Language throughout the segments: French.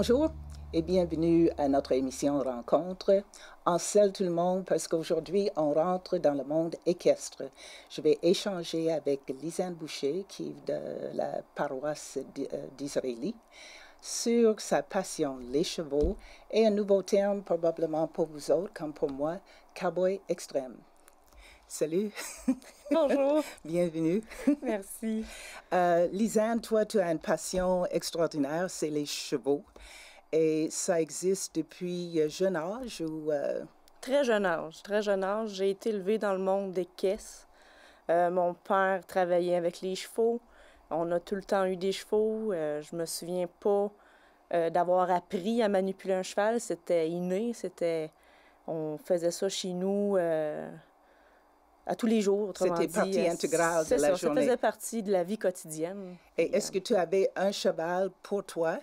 Bonjour et bienvenue à notre émission Rencontre. En selle tout le monde parce qu'aujourd'hui, on rentre dans le monde équestre. Je vais échanger avec Lisanne Boucher, qui est de la paroisse d'Israélie, sur sa passion, les chevaux, et un nouveau terme probablement pour vous autres, comme pour moi, cowboy extrême. Salut. Bonjour. Bienvenue. Merci. Lisanne, toi, tu as une passion extraordinaire, c'est les chevaux. Et ça existe depuis jeune âge ou... Très jeune âge. Très jeune âge. J'ai été élevée dans le monde des caisses. Mon père travaillait avec les chevaux. On a tout le temps eu des chevaux. Je me souviens pas d'avoir appris à manipuler un cheval. C'était inné. On faisait ça chez nous à tous les jours, autrement dit. C'était partie intégrale de la journée. Ça faisait partie de la vie quotidienne. Et est-ce que tu avais un cheval pour toi?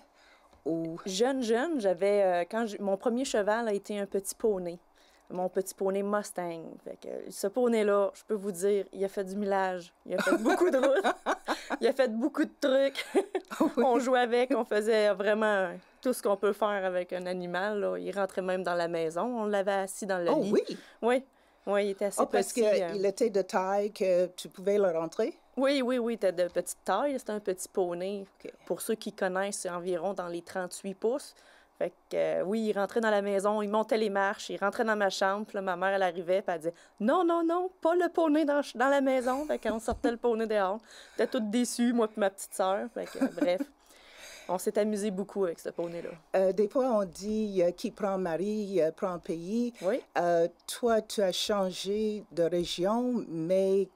Ou... Jeune, j'avais... mon premier cheval a été un petit poney. Mon petit poney Mustang. Fait que, ce poney-là, je peux vous dire, il a fait du millage. Il a fait beaucoup de routes. Il a fait beaucoup de trucs. Oui. On jouait avec, on faisait vraiment tout ce qu'on peut faire avec un animal. Là. Il rentrait même dans la maison. On l'avait assis dans le lit. Oui? Oui, il était assez petit. Parce qu'il était de taille que tu pouvais le rentrer? Oui, il était de petite taille. C'était un petit poney. Okay. Pour ceux qui connaissent, c'est environ dans les 38 pouces. Fait que, oui, il rentrait dans la maison, il montait les marches, il rentrait dans ma chambre, puis là, ma mère, elle arrivait, puis elle disait « Non, pas le poney dans la maison! » Fait qu'on sortait le poney dehors. J'étais toute déçue, moi et ma petite sœur. Fait que, bref, on s'est amusé beaucoup avec ce poney-là. Des fois, on dit qui prend mari, prend pays. Oui. Toi, tu as changé de région, mais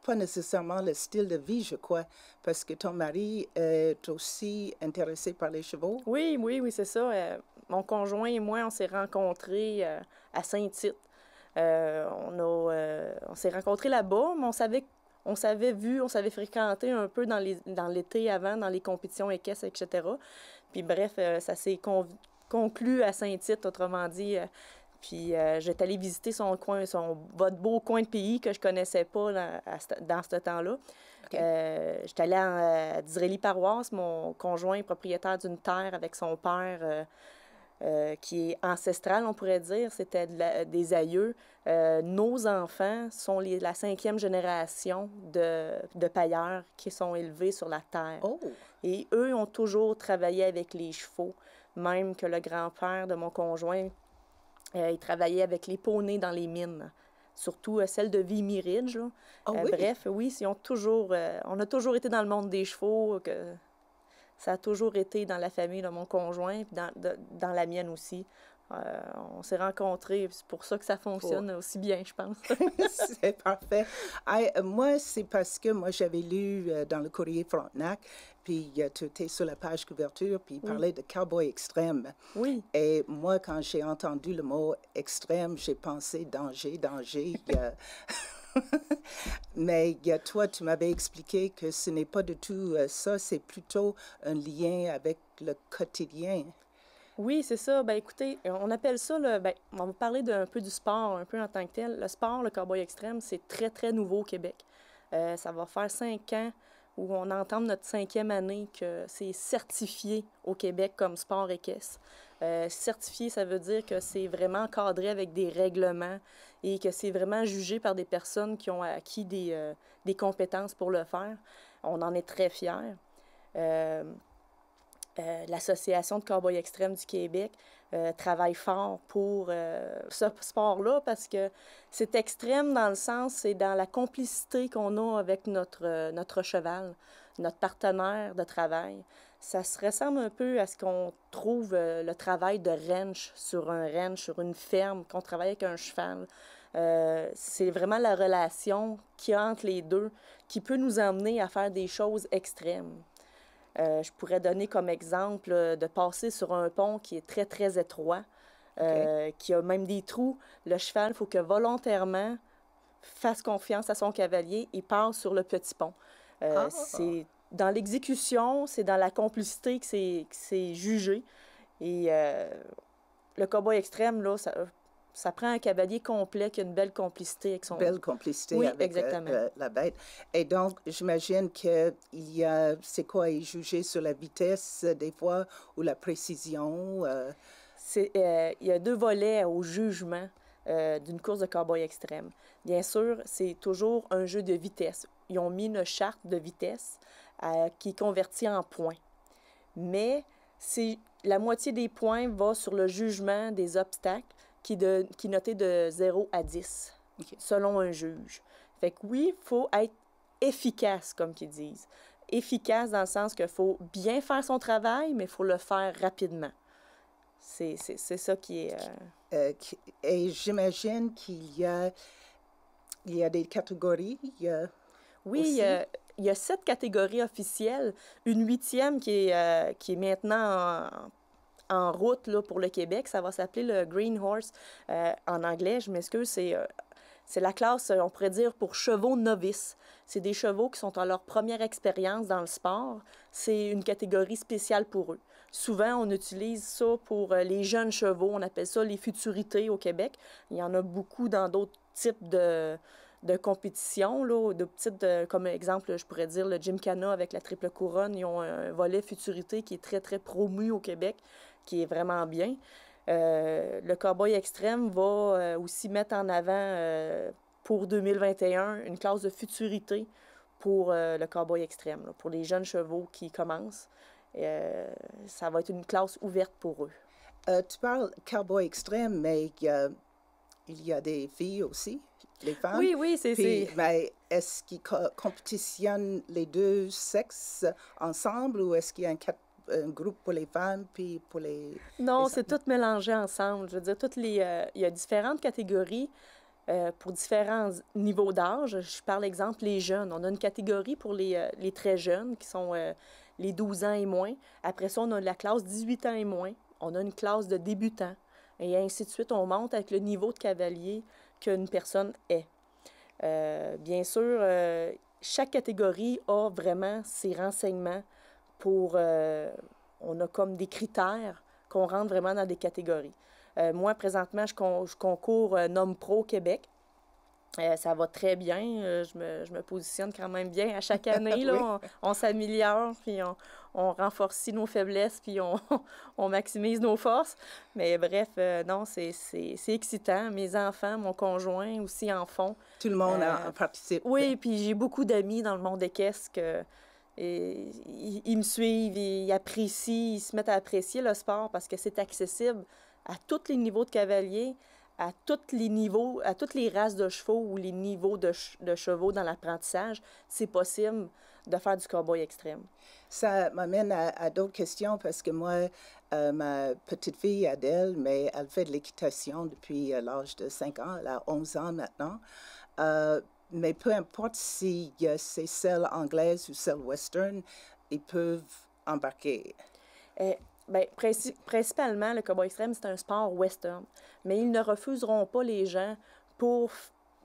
pas nécessairement le style de vie, je crois, parce que ton mari est aussi intéressé par les chevaux. Oui, c'est ça. Mon conjoint et moi, on s'est rencontrés à Saint-Tite. On s'est rencontrés là-bas, mais on savait fréquenter un peu dans l'été avant, dans les compétitions équestres, etc. Puis bref, ça s'est conclu à Saint-Tite, autrement dit. Puis j'étais allée visiter votre beau coin de pays que je connaissais pas dans ce temps-là. Okay. J'étais allée à d'Israélie paroisse. Mon conjoint est propriétaire d'une terre avec son père qui est ancestral, on pourrait dire. C'était des aïeux. Nos enfants sont la 5e génération de pailleurs qui sont élevés sur la terre. Oh. Et eux ont toujours travaillé avec les chevaux, même que le grand-père de mon conjoint... il travaillait avec les poneys dans les mines, surtout celle de Vimy Ridge. Oh, oui? Bref, oui, on a toujours été dans le monde des chevaux, ça a toujours été dans la famille de mon conjoint, puis dans la mienne aussi. On s'est rencontrés, c'est pour ça que ça fonctionne aussi bien, je pense. C'est parfait. Moi, c'est parce que moi, j'avais lu dans le Courrier Frontenac, puis tu étais sur la page couverture, puis il parlait de cowboy extrême. Oui. Et moi, quand j'ai entendu le mot extrême, j'ai pensé danger. Mais toi, tu m'avais expliqué que ce n'est pas du tout ça, c'est plutôt un lien avec le quotidien. Oui, c'est ça. Ben écoutez, on appelle ça, on va parler un peu du sport, un peu en tant que tel. Le sport, le cowboy extrême, c'est très, très nouveau au Québec. Ça va faire 5 ans où on entame notre 5e année que c'est certifié au Québec comme sport équestre. Certifié, ça veut dire que c'est vraiment encadré avec des règlements et que c'est vraiment jugé par des personnes qui ont acquis des compétences pour le faire. On en est très fiers. L'Association de cowboy extrême du Québec travaille fort pour ce sport-là parce que c'est extrême dans le sens, c'est dans la complicité qu'on a avec notre cheval, notre partenaire de travail. Ça se ressemble un peu à ce qu'on trouve le travail de ranch, sur une ferme, qu'on travaille avec un cheval. C'est vraiment la relation qu'il y a entre les deux qui peut nous emmener à faire des choses extrêmes. Je pourrais donner comme exemple de passer sur un pont qui est très, très étroit, qui a même des trous. Le cheval, il faut que volontairement fasse confiance à son cavalier et passe sur le petit pont. C'est dans l'exécution, c'est dans la complicité que c'est jugé. Et le cowboy extrême, là, ça prend un cavalier complet qui a une belle complicité avec son... Belle complicité oui, avec exactement. La bête. Et donc, j'imagine qu'il y a, c'est quoi, il juger sur la vitesse des fois ou la précision? Il y a deux volets au jugement d'une course de cowboy extrême. Bien sûr, c'est toujours un jeu de vitesse. Ils ont mis une charte de vitesse qui est convertie en points. Mais la moitié des points va sur le jugement des obstacles qui est noté de 0 à 10, Okay. selon un juge. Fait que oui, il faut être efficace, comme qu'ils disent. Efficace dans le sens qu'il faut bien faire son travail, mais il faut le faire rapidement. C'est ça qui est... Et j'imagine il y a des catégories. Oui, aussi. il y a 7 catégories officielles. Une 8e qui est maintenant en route là, pour le Québec. Ça va s'appeler le Green Horse en anglais. Je m'excuse, c'est la classe, on pourrait dire, pour chevaux novices. C'est des chevaux qui sont à leur première expérience dans le sport. C'est une catégorie spéciale pour eux. Souvent, on utilise ça pour les jeunes chevaux. On appelle ça les futurités au Québec. Il y en a beaucoup dans d'autres types de compétitions, là, de petites, comme exemple, je pourrais dire le Gymkhana avec la triple couronne. Ils ont un volet futurité qui est très, très promu au Québec, qui est vraiment bien. Le Cowboy Extrême va aussi mettre en avant pour 2021 une classe de futurité pour le Cowboy Extrême, là, pour les jeunes chevaux qui commencent. Ça va être une classe ouverte pour eux. Tu parles Cowboy Extrême, mais il y a des filles aussi, les femmes. Oui, oui, Mais est-ce qu'ils compétitionnent les deux sexes ensemble ou est-ce qu'il y a un groupe pour les femmes puis pour les... Non, c'est tout mélangé ensemble. Je veux dire, il y a différentes catégories pour différents niveaux d'âge. Je parle exemple les jeunes. On a une catégorie pour les très jeunes qui sont les 12 ans et moins. Après ça, on a la classe 18 ans et moins. On a une classe de débutants. Et ainsi de suite, on monte avec le niveau de cavalier qu'une personne est. Bien sûr, chaque catégorie a vraiment ses renseignements pour... on a comme des critères qu'on rentre vraiment dans des catégories. Moi, présentement, je concours Nom Pro Québec. Ça va très bien. Je me positionne quand même bien à chaque année. Là, oui. on s'améliore, puis on renforce nos faiblesses, puis on maximise nos forces. Mais bref, non, c'est excitant. Mes enfants, mon conjoint aussi en font. Tout le monde en participe. Oui, puis j'ai beaucoup d'amis dans le monde équestre ils me suivent, ils apprécient, ils se mettent à apprécier le sport parce que c'est accessible à tous les niveaux de cavaliers, à tous les niveaux, à toutes les races de chevaux ou les niveaux de chevaux dans l'apprentissage. C'est possible de faire du cowboy extrême. Ça m'amène à d'autres questions parce que moi, ma petite fille Adèle, mais elle fait de l'équitation depuis l'âge de 5 ans, elle a 11 ans maintenant. Mais peu importe si c'est celle anglaise ou celle western, ils peuvent embarquer. Bien, principalement, le cowboy extrême, c'est un sport western. Mais ils ne refuseront pas les gens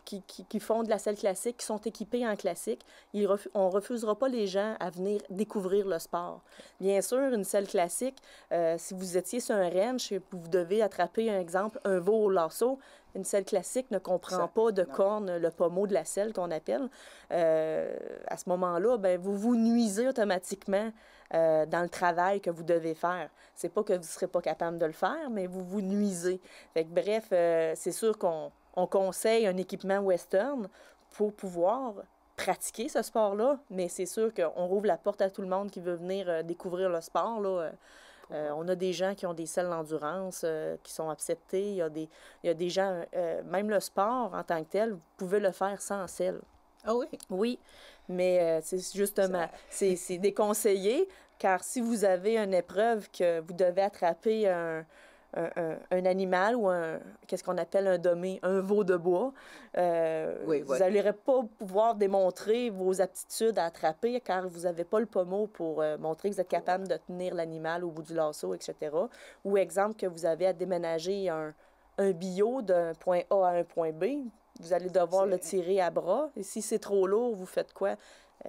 qui font de la selle classique, qui sont équipés en classique. On ne refusera pas les gens à venir découvrir le sport. Bien sûr, une selle classique, si vous étiez sur un ranch et vous devez attraper, un exemple, un veau au lasso, une selle classique ne comprend pas de corne, le pommeau de la selle qu'on appelle. À ce moment-là, ben, vous vous nuisez automatiquement dans le travail que vous devez faire. C'est pas que vous ne serez pas capable de le faire, mais vous vous nuisez. Fait que, bref, c'est sûr qu'on conseille un équipement western pour pouvoir pratiquer ce sport-là, mais c'est sûr qu'on rouvre la porte à tout le monde qui veut venir découvrir le sport, là. On a des gens qui ont des selles d'endurance qui sont acceptés. Il y a des gens, même le sport en tant que tel, vous pouvez le faire sans selle. Ah oui? Oui, mais c'est justement, c'est déconseillé, car si vous avez une épreuve que vous devez attraper un animal ou qu'est-ce qu'on appelle un domé, un veau de bois, vous n'allez pas pouvoir démontrer vos aptitudes à attraper car vous n'avez pas le pommeau pour montrer que vous êtes capable de tenir l'animal au bout du lasso, etc. Ou exemple que vous avez à déménager un billot d'un point A à un point B, vous allez devoir le tirer à bras. Et si c'est trop lourd, vous faites quoi?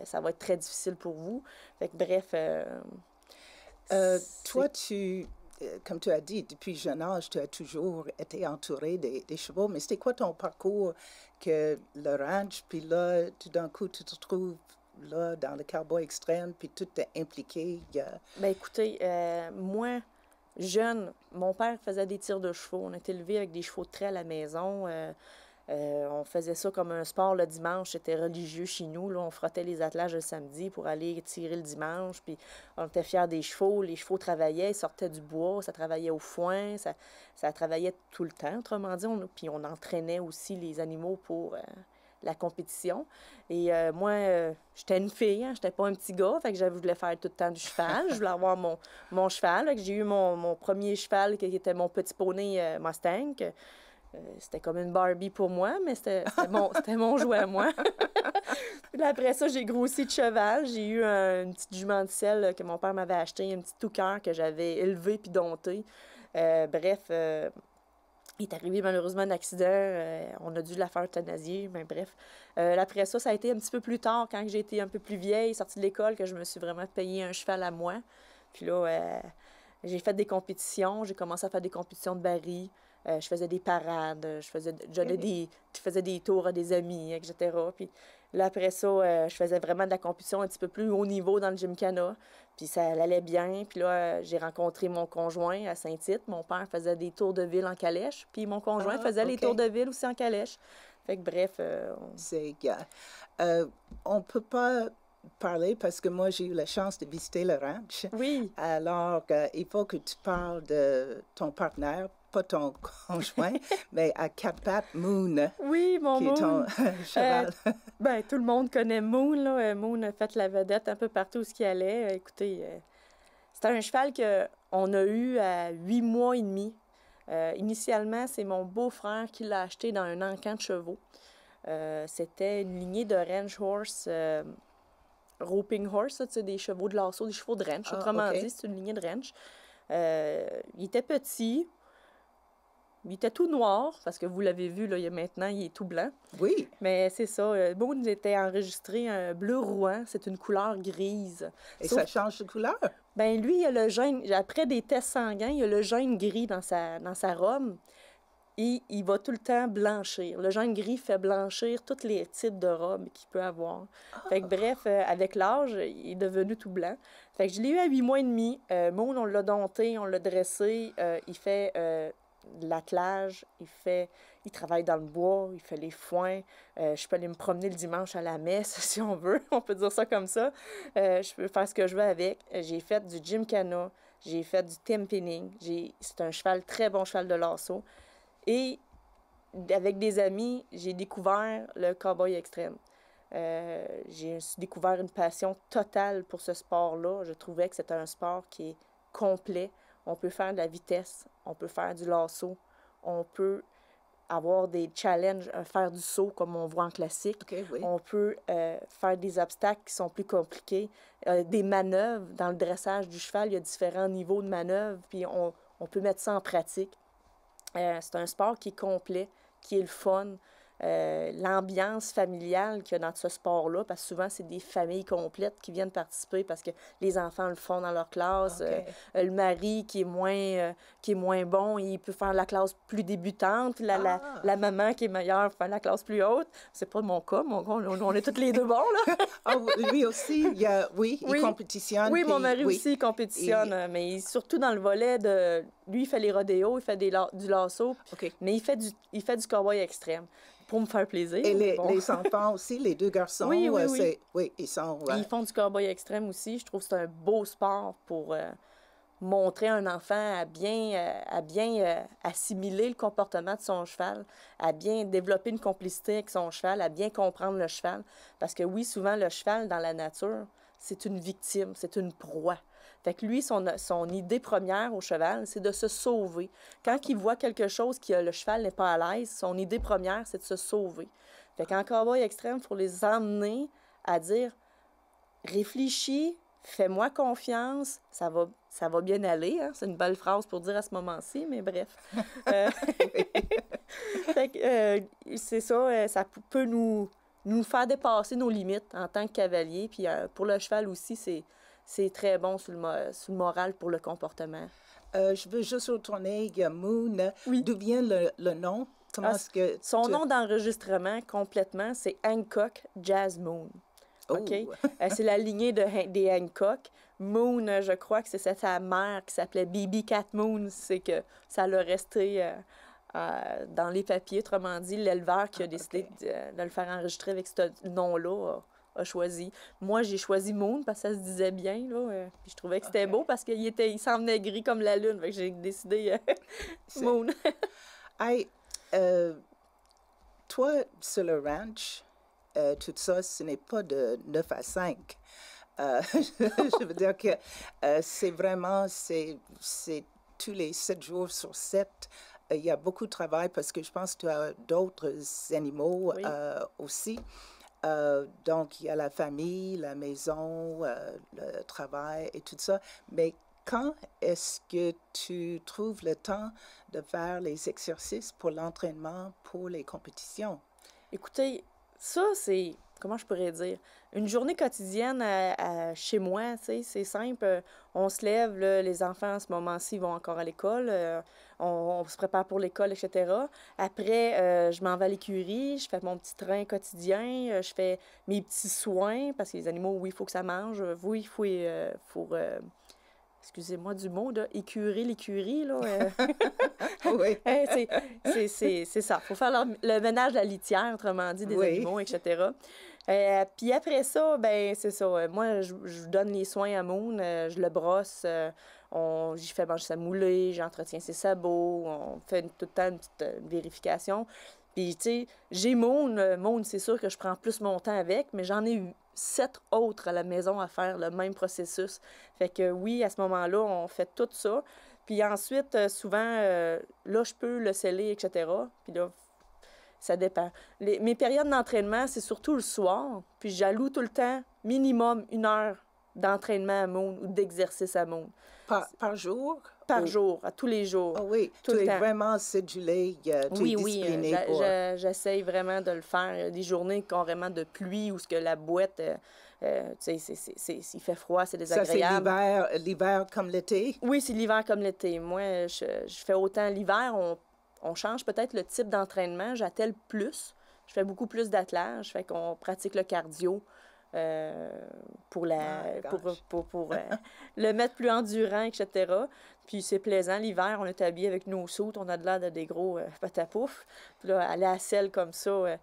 Ça va être très difficile pour vous. Fait que, bref... toi, tu comme tu as dit, depuis jeune âge, tu as toujours été entouré des chevaux. Mais c'était quoi ton parcours que le ranch, puis là, tout d'un coup, tu te trouves là dans le cowboy extrême, puis tout est impliqué? Ben écoutez, moi, jeune, mon père faisait des tirs de chevaux. On était élevés avec des chevaux de trait à la maison. On faisait ça comme un sport le dimanche, c'était religieux chez nous. Là. On frottait les attelages le samedi pour aller tirer le dimanche. Puis on était fiers des chevaux. Les chevaux travaillaient, ils sortaient du bois, ça travaillait au foin, ça travaillait tout le temps, autrement dit. Puis on entraînait aussi les animaux pour la compétition. Et moi, j'étais une fille, hein, j'étais pas un petit gars, fait que je voulais faire tout le temps du cheval. Je voulais avoir mon cheval. J'ai eu mon premier cheval qui était mon petit poney Mustang. C'était comme une Barbie pour moi, mais c'était mon jouet à moi. Puis là, après ça, j'ai grossi de cheval. J'ai eu une petite jument de selle que mon père m'avait acheté, un petit tout-cœur que j'avais élevé puis dompté. Bref, il est arrivé malheureusement un accident. On a dû la faire euthanasier, mais bref. Après ça, ça a été un petit peu plus tard, quand j'ai été un peu plus vieille, sortie de l'école, que je me suis vraiment payé un cheval à moi. Puis là, j'ai fait des compétitions. J'ai commencé à faire des compétitions de baril. Je faisais des parades, je faisais des tours à des amis, etc. Puis là, après ça, je faisais vraiment de la compétition un petit peu plus haut niveau dans le gymkhana. Puis ça allait bien. Puis là, j'ai rencontré mon conjoint à Saint-Tite. Mon père faisait des tours de ville en calèche. Puis mon conjoint faisait les tours de ville aussi en calèche. Fait que bref... C'est... on peut pas parler parce que moi, j'ai eu la chance de visiter le ranch. Oui. Alors, il faut que tu parles de ton partenaire, pas ton conjoint, mais à quatre pattes, Moon. Oui, mon Moon. Qui est ton cheval. Ben, tout le monde connaît Moon, là. Moon a fait la vedette un peu partout où il allait. Écoutez, c'était un cheval qu'on a eu à 8 mois et demi. Initialement, c'est mon beau-frère qui l'a acheté dans un encan de chevaux. C'était une lignée de ranch horse... roping horse, tu sais, des chevaux de lasso, des chevaux de ranch. Autrement dit, c'est une lignée de ranch. Il était petit. Il était tout noir, parce que vous l'avez vu, là, maintenant, il est tout blanc. Oui. Mais c'est ça. Moon était enregistré un bleu rouan. C'est une couleur grise. Et ça change de couleur? Ben lui, il a le gène... Après des tests sanguins, il a le gène gris dans sa robe. Et il va tout le temps blanchir. Le gène gris fait blanchir tous les types de robes qu'il peut avoir. Fait que bref, avec l'âge, il est devenu tout blanc. Fait que je l'ai eu à 8 mois et demi. Moon, on l'a dompté, on l'a dressé. Il fait de l'attelage, il travaille dans le bois, il fait les foins. Je peux aller me promener le dimanche à la messe, si on veut. On peut dire ça comme ça. Je peux faire ce que je veux avec. J'ai fait du gymkhana, j'ai fait du tempining. C'est un cheval, très bon cheval de lasso. Et avec des amis, j'ai découvert le cowboy extrême. J'ai découvert une passion totale pour ce sport-là. Je trouvais que c'était un sport qui est complet. On peut faire de la vitesse, on peut faire du lasso, on peut avoir des challenges, faire du saut comme on voit en classique. Oui. On peut faire des obstacles qui sont plus compliqués, des manœuvres. Dans le dressage du cheval, il y a différents niveaux de manœuvres, puis on peut mettre ça en pratique. C'est un sport qui est complet, qui est le fun. L'ambiance familiale qu'il y a dans ce sport-là, parce que souvent, c'est des familles complètes qui viennent participer parce que les enfants le font dans leur classe. Le mari qui est moins bon, il peut faire la classe plus débutante. La maman qui est meilleure peut faire la classe plus haute. C'est pas mon cas. On est tous les deux bons, là. Lui aussi, il compétitionne. Oui, mon mari aussi, il compétitionne, mais surtout dans le volet de... Lui, il fait les rodéos, il fait du lasso, mais il fait du cowboy extrême. Pour me faire plaisir. Et les enfants aussi, les deux garçons, oui, ils sont... Ils font du cowboy extrême aussi. Je trouve que c'est un beau sport pour montrer à un enfant à bien assimiler le comportement de son cheval, à bien développer une complicité avec son cheval, à bien comprendre le cheval. Parce que oui, souvent, le cheval, dans la nature, c'est une victime, c'est une proie. Fait que lui, son idée première au cheval, c'est de se sauver. Quand il voit quelque chose que le cheval n'est pas à l'aise, son idée première, c'est de se sauver. Fait qu'en cowboy extrême, il faut les emmener à dire « Réfléchis, fais-moi confiance, ça va bien aller. Hein? » C'est une belle phrase pour dire à ce moment-ci, mais bref. Fait que c'est ça, ça peut nous faire dépasser nos limites en tant que cavalier. Puis pour le cheval aussi, c'est très bon sur le moral pour le comportement. Je veux juste retourner, Moon. Oui. D'où vient le nom? Comment est-ce que son nom d'enregistrement complètement, c'est Hancock Jazz Moon. OK? Oh! C'est la lignée des Hancock. Moon, je crois que c'est sa mère qui s'appelait Bibi Cat Moon. C'est que ça l'a resté dans les papiers. Autrement dit, l'éleveur qui a décidé de le faire enregistrer avec ce nom-là a choisi. Moi, j'ai choisi Moon parce que ça se disait bien, là. Puis je trouvais que c'était beau parce il s'en venait gris comme la lune. Fait que j'ai décidé Moon. Hey, toi, sur le ranch, tout ça, ce n'est pas de 9 à 5. Je veux dire que c'est vraiment, c'est tous les 7 jours sur 7. Il y a beaucoup de travail parce que je pense que tu as d'autres animaux Oui. aussi. Donc, il y a la famille, la maison, le travail et tout ça. Mais quand est-ce que tu trouves le temps de faire les exercices pour l'entraînement, pour les compétitions? Écoutez, ça, c'est, comment je pourrais dire, une journée quotidienne chez moi, tu sais, c'est simple. On se lève, là, les enfants, à ce moment-ci, vont encore à l'école. On se prépare pour l'école, etc. Après, je m'en vais à l'écurie, je fais mon petit train quotidien, je fais mes petits soins, parce que les animaux, oui, il faut que ça mange. Oui, il faut excusez-moi du mot, là, écurer l'écurie, là. Oui. C'est ça. Il faut faire le ménage de la litière, autrement dit, des animaux, etc. Puis après ça, ben c'est ça. Moi, je donne les soins à Moon, je le brosse, j'y fais manger sa moulée, j'entretiens ses sabots, on fait tout le temps une petite vérification. Puis, tu sais, j'ai Moon. Moon, c'est sûr que je prends plus mon temps avec, mais j'en ai eu 7 autres à la maison à faire le même processus. Fait que oui, à ce moment-là, on fait tout ça. Puis ensuite, souvent, là, je peux le sceller, etc. Puis là, ça dépend. Mes périodes d'entraînement, c'est surtout le soir. Puis j'alloue tout le temps minimum 1 heure d'entraînement à Moon ou d'exercice à Moon. Par jour? Par jour, à tous les jours. Oh oui, tout tu le es temps. vraiment cédulé, tu es discipliné pour... j'essaye vraiment de le faire. Des journées carrément de pluie où ce que la boîte, tu sais, il fait froid, c'est désagréable. Ça, c'est l'hiver comme l'été? Oui, c'est l'hiver comme l'été. Moi, je fais autant l'hiver, on change peut-être le type d'entraînement. J'attelle plus. Je fais beaucoup plus d'attelage. Fait qu'on pratique le cardio. Pour le mettre plus endurant, etc. Puis c'est plaisant. L'hiver, on est habillé avec nos soutes, on a de l'air de des gros patapouf. Puis là, aller à la selle comme ça.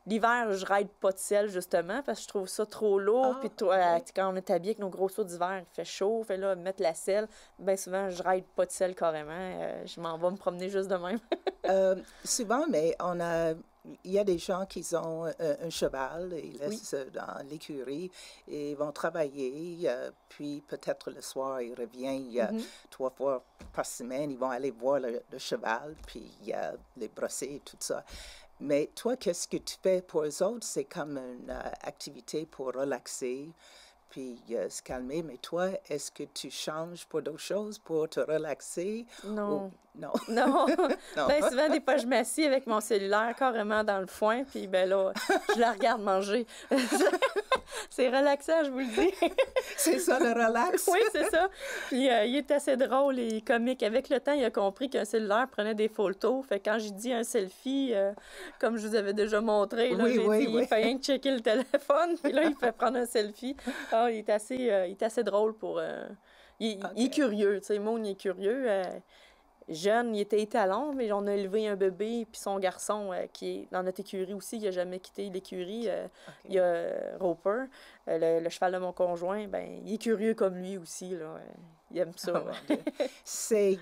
L'hiver, je ride pas de selle, justement, parce que je trouve ça trop lourd. Puis quand on est habillé avec nos gros sauts d'hiver, il fait chaud. Fait là, mettre la selle, bien souvent, je ride pas de selle carrément. Je m'en vais me promener juste de même. Souvent, mais il y a des gens qui ont un cheval, ils laissent dans l'écurie et ils vont travailler, puis peut-être le soir, ils reviennent 3 fois par semaine, ils vont aller voir le cheval, puis les brosser et tout ça. Mais toi, qu'est-ce que tu fais pour eux autres? C'est comme une activité pour relaxer, puis se calmer. Mais toi, est-ce que tu changes pour d'autres choses, pour te relaxer? Non. Non. Non. Ben, souvent, des fois, je m'assieds avec mon cellulaire carrément dans le foin, puis ben là, je la regarde manger. C'est relaxant, je vous le dis. C'est ça, le relax? Oui, c'est ça. Puis il est assez drôle et comique. Avec le temps, il a compris qu'un cellulaire prenait des photos. Fait que quand j'ai dit un selfie, comme je vous avais déjà montré, là, il fait rien que checker le téléphone, puis là, il fait prendre un selfie. Ah, il est assez drôle pour... Il est curieux, tu sais, Moon, il est curieux. Jeune, il était étalon, mais on a élevé un bébé, puis son garçon, qui est dans notre écurie aussi, il n'a jamais quitté l'écurie. Il y a Roper, le cheval de mon conjoint, ben il est curieux comme lui aussi, là. Il aime ça. C'est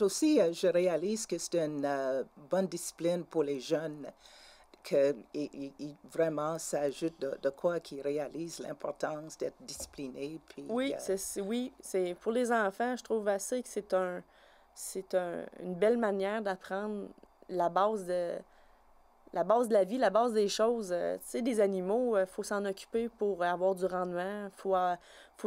aussi, je réalise que c'est une bonne discipline pour les jeunes, que vraiment, ça ajoute de quoi qu'ils réalisent l'importance d'être discipliné. Puis, oui, c'est pour les enfants, je trouve assez que c'est une belle manière d'apprendre la base de la vie, la base des choses. Tu sais, des animaux, il faut s'en occuper pour avoir du rendement. Faut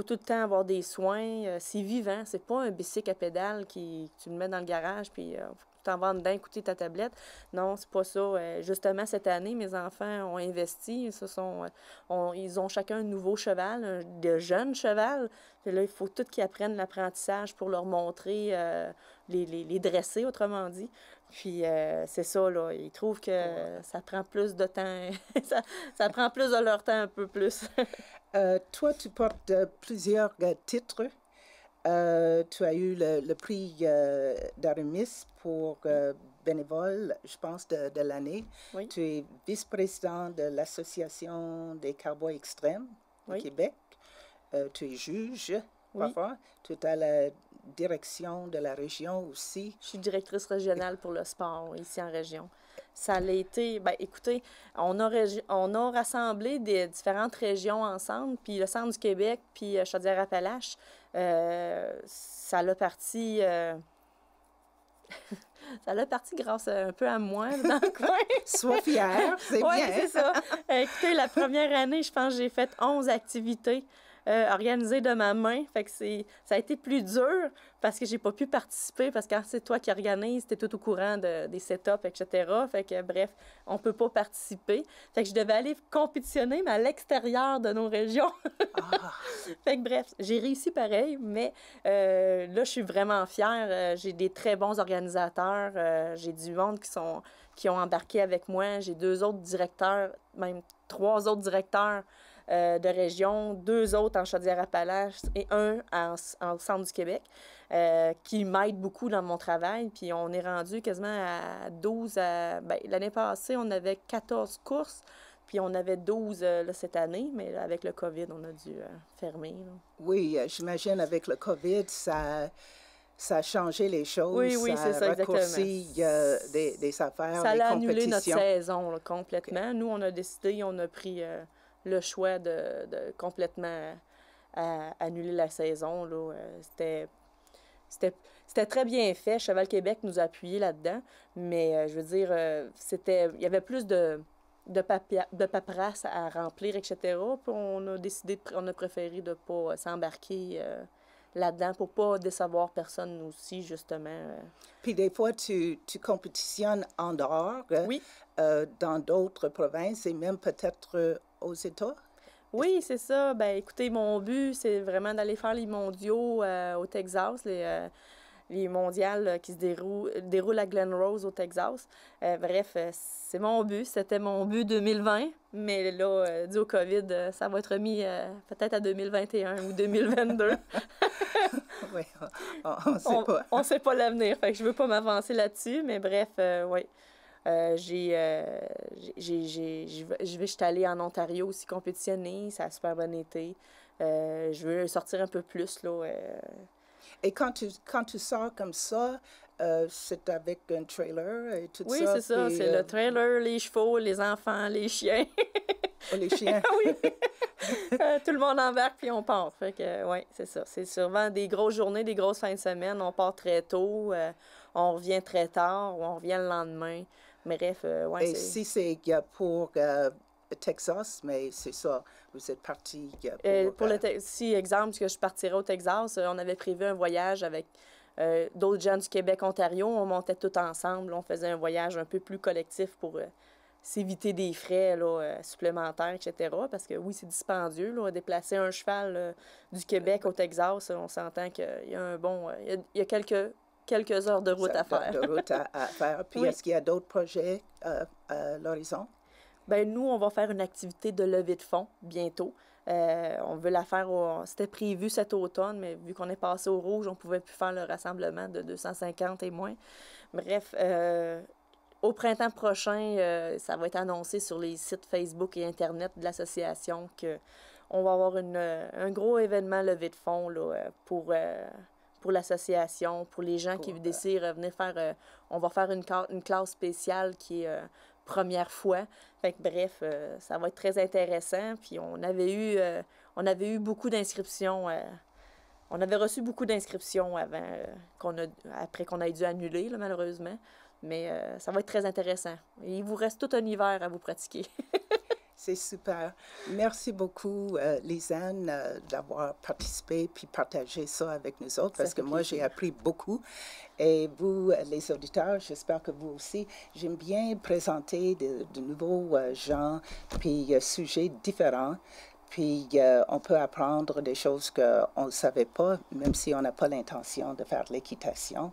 tout le temps avoir des soins. C'est vivant. C'est pas un bicycle à pédale tu le mets dans le garage puis faut que tu t'en vas en dedans écouter ta tablette. Non, c'est pas ça. Justement, cette année, mes enfants ont investi. Ils ont chacun un nouveau cheval, de jeunes cheval. Puis là, il faut tout qu'ils apprennent l'apprentissage pour leur montrer, les dresser, autrement dit. Puis c'est ça, là. Ils trouvent que ça prend plus de temps. ça prend plus de leur temps, un peu plus. Toi, tu portes plusieurs titres. Tu as eu le prix d'Aramis pour bénévole, je pense, de l'année. Oui. Tu es vice-président de l'Association des cowboys extrêmes du Oui. Québec. Tu es juge, Oui. parfois. Tu es à la direction de la région aussi. Je suis directrice régionale pour le sport ici en région. Ça a été, ben écoutez, on a rassemblé des différentes régions ensemble, puis le centre du Québec, puis Chaudière-Appalaches, ça l'a parti, ça l'a parti grâce un peu à moi là, dans le coin. Sois fière, c'est bien. Oui, c'est ça. Écoutez, la première année, je pense que j'ai fait 11 activités organisées de ma main. Fait que ça a été plus dur parce que j'ai pas pu participer parce que quand c'est toi qui organises, t'es tout au courant des setups, etc. Fait que bref, on peut pas participer. Fait que je devais aller compétitionner, mais à l'extérieur de nos régions. Fait que bref, j'ai réussi pareil, mais là, je suis vraiment fière. J'ai des très bons organisateurs. J'ai du monde qui ont embarqué avec moi. J'ai 2 autres directeurs, même 3 autres directeurs de région, 2 autres en Chaudière-Appalaches et un en centre du Québec, qui m'aident beaucoup dans mon travail. Puis on est rendu quasiment à 12. Ben, l'année passée, on avait 14 courses, puis on avait 12 là, cette année, mais là, avec le COVID, on a dû fermer. Là. Oui, j'imagine avec le COVID, ça a changé les choses. Oui, c'est ça, raccourci des affaires, ça des a annulé notre compétitions. saison là, complètement. Nous, on a décidé, on a pris le choix de complètement annuler la saison. Là. C'était très bien fait. Cheval Québec nous a appuyés là-dedans, mais je veux dire, il y avait plus de paperasse à remplir, etc. Puis on a préféré de ne pas s'embarquer là-dedans pour pas décevoir personne aussi, justement. Puis des fois, tu compétitionnes en dehors, Oui. dans d'autres provinces et même peut-être aux États? Oui, c'est ça. Ben, écoutez, mon but, c'est vraiment d'aller faire les mondiaux au Texas, les mondiales qui se déroulent à Glen Rose au Texas. Bref, c'est mon but. C'était mon but 2020, mais là, dû au COVID, ça va être remis peut-être à 2021 ou 2022. Oui, on ne sait pas. On ne sait pas l'avenir, fait que je veux pas m'avancer là-dessus, mais bref, oui. Je suis allée en Ontario aussi compétitionner, ça a super bien été. Je veux sortir un peu plus, là. Et quand tu sors comme ça, c'est avec un trailer et tout ça? Oui, c'est ça, puis, c'est le trailer, les chevaux, les enfants, les chiens. Les chiens. Oui. Tout le monde embarque puis on part. Fait que, oui, c'est ça. C'est souvent des grosses journées, des grosses fins de semaine. On part très tôt, on revient très tard ou on revient le lendemain. Bref, ouais, Et si c'est pour Texas, mais c'est ça, vous êtes parti pour... si, exemple, que je partirais au Texas, on avait prévu un voyage avec d'autres gens du Québec-Ontario. On montait tous ensemble. On faisait un voyage un peu plus collectif pour s'éviter des frais là, supplémentaires, etc. Parce que oui, c'est dispendieux, là, déplacer un cheval du Québec au Texas. On s'entend qu'il y a un bon... il y a quelques heures de route à faire. De route à faire. Puis Oui. est-ce qu'il y a d'autres projets à l'horizon? Bien, nous, on va faire une activité de levée de fonds bientôt. On veut la faire C'était prévu cet automne, mais vu qu'on est passé au rouge, on ne pouvait plus faire le rassemblement de 250 et moins. Bref, au printemps prochain, ça va être annoncé sur les sites Facebook et Internet de l'association qu'on va avoir un gros événement levée de fonds là, pour l'association, pour les gens qui désirent venir faire... on va faire une classe spéciale qui est première fois. Fait que bref, ça va être très intéressant. Puis on avait eu beaucoup d'inscriptions. On avait reçu beaucoup d'inscriptions après qu'on ait dû annuler, là, malheureusement. Mais ça va être très intéressant. Et il vous reste tout un hiver à vous pratiquer. C'est super. Merci beaucoup, Lisanne, d'avoir participé puis partagé ça avec nous autres, parce que moi, j'ai appris beaucoup. Et vous, les auditeurs, j'espère que vous aussi. J'aime bien présenter de nouveaux gens puis sujets différents. Puis on peut apprendre des choses qu'on ne savait pas, même si on n'a pas l'intention de faire de l'équitation.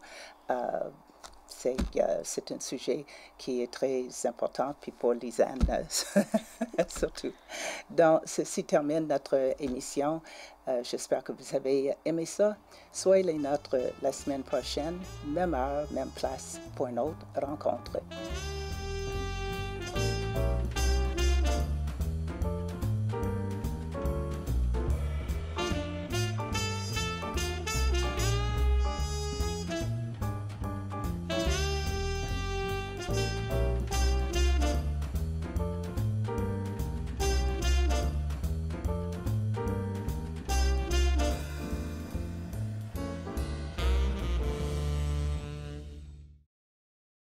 C'est un sujet qui est très important, puis pour Lisanne surtout. Donc, ceci termine notre émission. J'espère que vous avez aimé ça. Soyez les nôtres la semaine prochaine, même heure, même place, pour une autre rencontre.